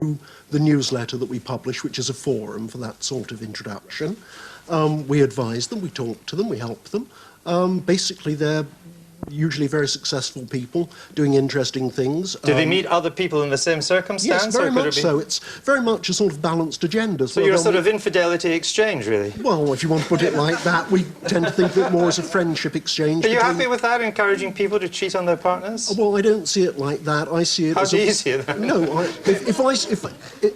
the newsletter that we publish, which is a forum for that sort of introduction. We advise them, we talk to them, we help them. Basically, they're usually very successful people doing interesting things. Do they meet other people in the same circumstance? Yes, very much so. It's very much a sort of balanced agenda. So you're a sort of infidelity exchange, really? Well, if you want to put it like that, we tend to think of it more as a friendship exchange. Are you happy with that, encouraging people to cheat on their partners? Well, I don't see it like that. I see it as How do you see it? No,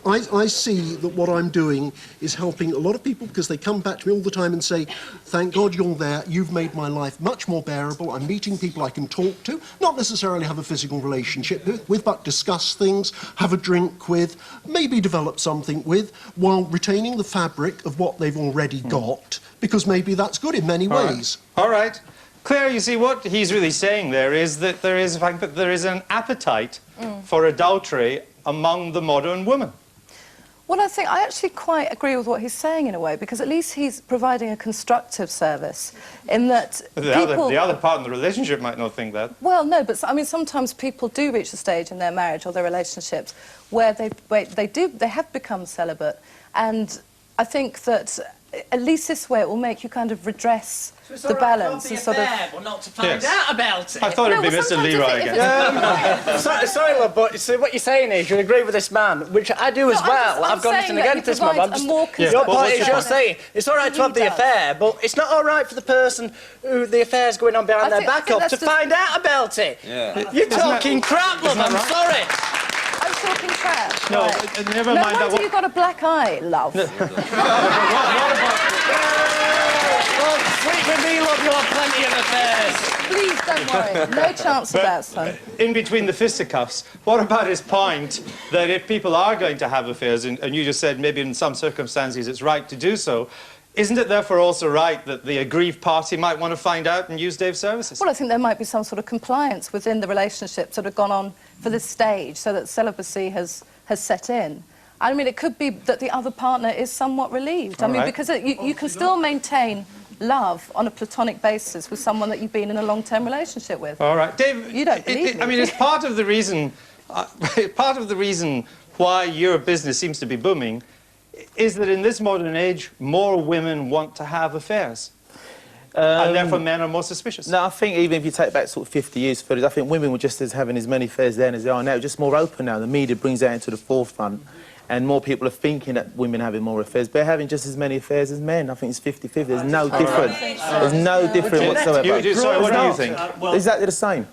I see that what I'm doing is helping a lot of people, because they come back to me all the time and say, thank God you're there, you've made my life much more bearable, I'm meeting people I can talk to, not necessarily have a physical relationship with, but discuss things, have a drink with, maybe develop something with, while retaining the fabric of what they've already got, because maybe that's good in many ways. All right. Claire, you see, what he's really saying there is that there is an appetite for adultery among the modern woman. Well, I actually quite agree with what he's saying in a way, because at least he's providing a constructive service in that the other part in the relationship might not think that. Well, no, but I mean, sometimes people do reach a stage in their marriage or their relationships where they have become celibate, and I think that at least this way it will make you kind of redress the balance and sort of. Well, not to find out about it. I thought it'd be Mr. Leroy again. Sorry, love, but so what you're saying is you agree with this man, which I do as well. I've got nothing against this man. Your point is you're saying it's all right to have the affair, but it's not all right for the person who the affair's going on behind their back up to find out about it. Yeah. You're talking crap, love. I'm sorry. I'm talking trash. No, right. never mind. No wonder you've got a black eye, love. Sleep with me, love, you'll have plenty of affairs. Please don't worry. No chance of that, son. In between the fisticuffs, what about his point that if people are going to have affairs, and you just said maybe in some circumstances it's right to do so, isn't it therefore also right that the aggrieved party might want to find out and use Dave's services? Well, I think there might be some sort of compliance within the relationship sort of gone on for this stage so that celibacy has set in. I mean, it could be that the other partner is somewhat relieved. I mean, because you can still maintain love on a platonic basis with someone that you've been in a long-term relationship with. All right. Dave, you don't believe me. I mean, it's part of the reason why your business seems to be booming is that in this modern age, more women want to have affairs. And therefore men are more suspicious. No, I think even if you take back sort of 50 years further, I think women were just as having as many affairs then as they are now, just more open now. The media brings that into the forefront, and more people are thinking that women are having more affairs, but they're having just as many affairs as men. I think it's 50-50. There's no difference. There's no difference whatsoever. Sorry, what do you think? Well, exactly the same.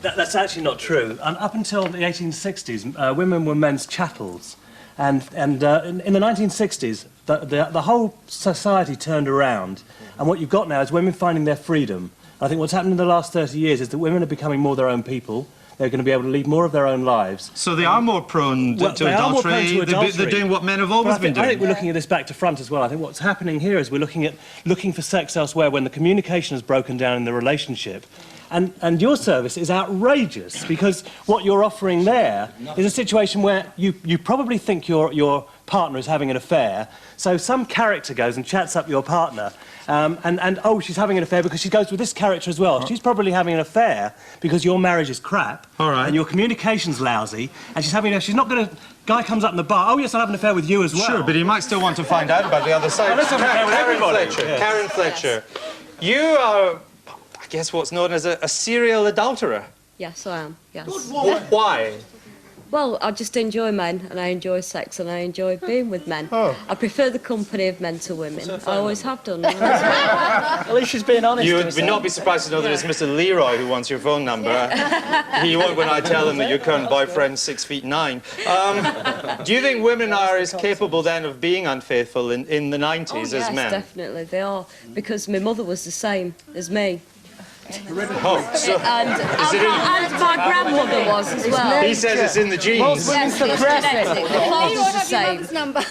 That's actually not true. Up until the 1860s, women were men's chattels. And in the 1960s, the whole society turned around, and what you've got now is women finding their freedom. I think what's happened in the last 30 years is that women are becoming more their own people. They're going to be able to lead more of their own lives. So they are more prone to adultery. They're doing what men have always been doing. I think we're looking at this back to front as well. I think what's happening here is we're looking for sex elsewhere when the communication has broken down in the relationship. And your service is outrageous, because what you're offering there is a situation where you probably think your partner is having an affair, so some character goes and chats up your partner, and oh, she's having an affair because she goes with this character as well. She's probably having an affair because your marriage is crap, and your communication's lousy, and she's not going to... Guy comes up in the bar, oh yes, I'll have an affair with you as well. Sure, but he might still want to find out about the other side. Karen Fletcher, you are... I guess what's known as a serial adulterer. Yes, I am, yes. Why? Well, I just enjoy men, and I enjoy sex, and I enjoy being with men. I prefer the company of men to women. I always have done. At least she's being honest. You would not be surprised to know that it's Mr. Leroy who wants your phone number. He won't when I tell him that your current boyfriend's 6'9". Do you think women are as capable then of being unfaithful in the 90s as men? Yes, definitely, they are. Because my mother was the same as me. And my grandmother was as well. He says it's in the genes. Most women suppress it. The father's the same. But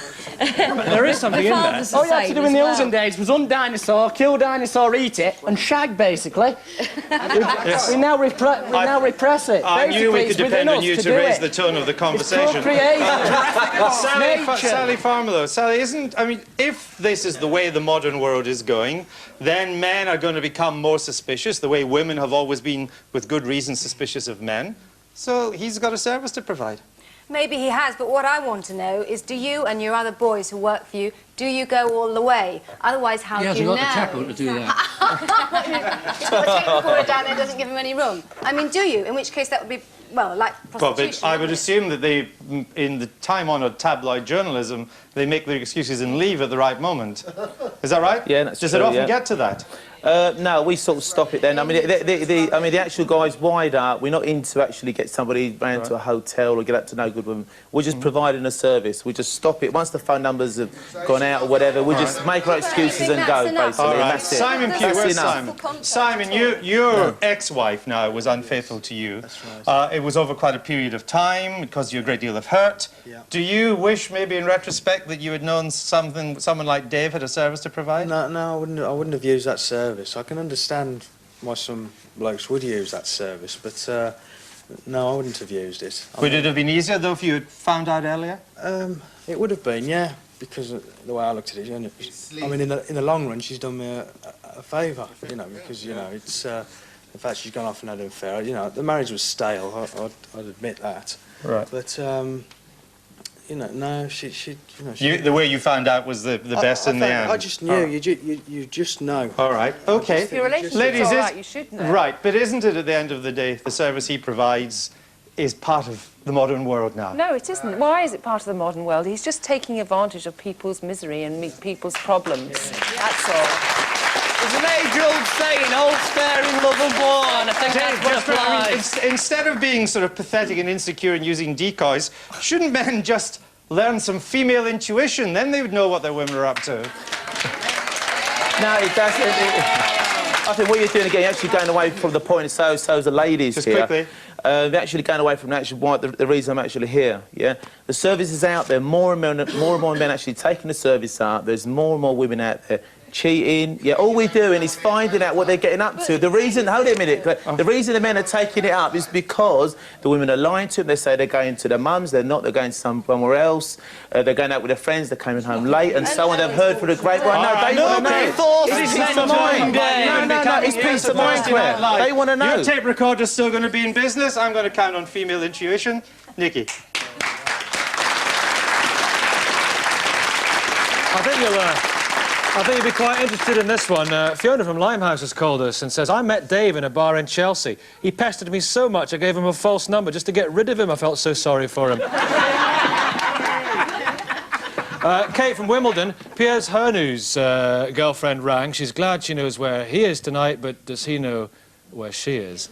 there is something in there. All you had to do in the olden days was hunt dinosaur, kill dinosaur, eat it, and shag, basically. We now repress it. I knew we could depend on you to raise the tone of the conversation. Sally Farmer, though. Sally, if this is the way the modern world is going, then men are going to become more suspicious, the way women have always been, with good reason, suspicious of men. So he's got a service to provide. Maybe he has, but what I want to know is, do you and your other boys who work for you, do you go all the way? Otherwise, how do you know? He hasn't got the tackle to do that. He's got a tape recorder down there, doesn't give him any room. I mean, do you? In which case that would be, well, like prostitution. Well, but I would assume that they, in the time-honoured tabloid journalism, they make their excuses and leave at the right moment. Is that right? Yeah, that's Does true, it often yeah. get to that? No, we sort of stop it then. I mean, the actual guys wider, we're not into actually get somebody round to a hotel or get up to no good women. We're just providing a service. We just stop it. Once the phone numbers have gone out or whatever, we just make our excuses and go, basically. All right. That's it. Simon Pugh, That's where's enough. Simon? Simon, your ex-wife now was unfaithful to you. That's right. It was over quite a period of time. It caused you a great deal of hurt. Yeah. Do you wish, maybe in retrospect, that you had known someone like Dave had a service to provide? No, I wouldn't have used that service. I can understand why some blokes would use that service, but no, I wouldn't have used it. Would it have been easier, though, if you had found out earlier? It would have been, yeah, because of the way I looked at it. I mean, in the long run, she's done me a favour, you know, because, you know, it's... in fact, she's gone off and had an affair. You know, the marriage was stale, I'd admit that. Right. But, you know, no, she you know... The way you found out was the best in the end? I just knew, you just know. All right, OK. If your relationship's Ladies, all right, you should know. Right, but isn't it, at the end of the day, the service he provides is part of the modern world now? No, it isn't. Why is it part of the modern world? He's just taking advantage of people's misery and people's problems. That's all. There's an age-old saying, all's fair in love and war, and I think that's what applies. Instead of being sort of pathetic and insecure and using decoys, shouldn't men just learn some female intuition? Then they would know what their women are up to. No, it doesn't. I think what you're doing again, you're actually going away from the point, so's the ladies Just here. quickly. They're actually going away from actually why the reason I'm actually here, yeah? The service is out there, more and more men actually taking the service out. There's more and more women out there cheating. Yeah, all we're doing is finding out what they're getting up to. The reason, hold it a minute, the reason the men are taking it up is because the women are lying to them. They say they're going to their mums, they're not, they're going somewhere else. They're going out with their friends, they're coming home late, and so on. They've heard through the grapevine. No, they want to know. It's peace of mind. No, it's peace of mind, Claire. They want to know. Your tape recorder's still going to be in business. I'm going to count on female intuition. Nikki. I think you'll be quite interested in this one. Fiona from Limehouse has called us and says, I met Dave in a bar in Chelsea. He pestered me so much I gave him a false number just to get rid of him. I felt so sorry for him. Kate from Wimbledon, Piers Hernu's girlfriend rang. She's glad she knows where he is tonight, but does he know where she is?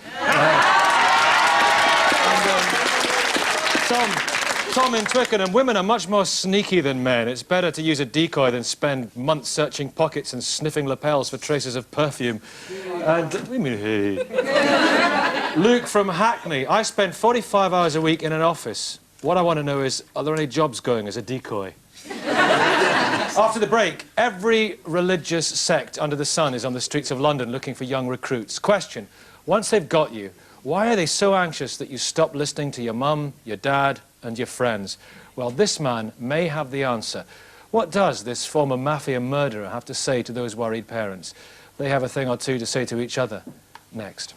Tom in Twickenham, women are much more sneaky than men. It's better to use a decoy than spend months searching pockets and sniffing lapels for traces of perfume. And Luke from Hackney, I spend 45 hours a week in an office. What I want to know is, are there any jobs going as a decoy? After the break, every religious sect under the sun is on the streets of London looking for young recruits. Question, once they've got you, why are they so anxious that you stop listening to your mum, your dad, and your friends? Well, this man may have the answer. What does this former mafia murderer have to say to those worried parents? They have a thing or two to say to each other. Next.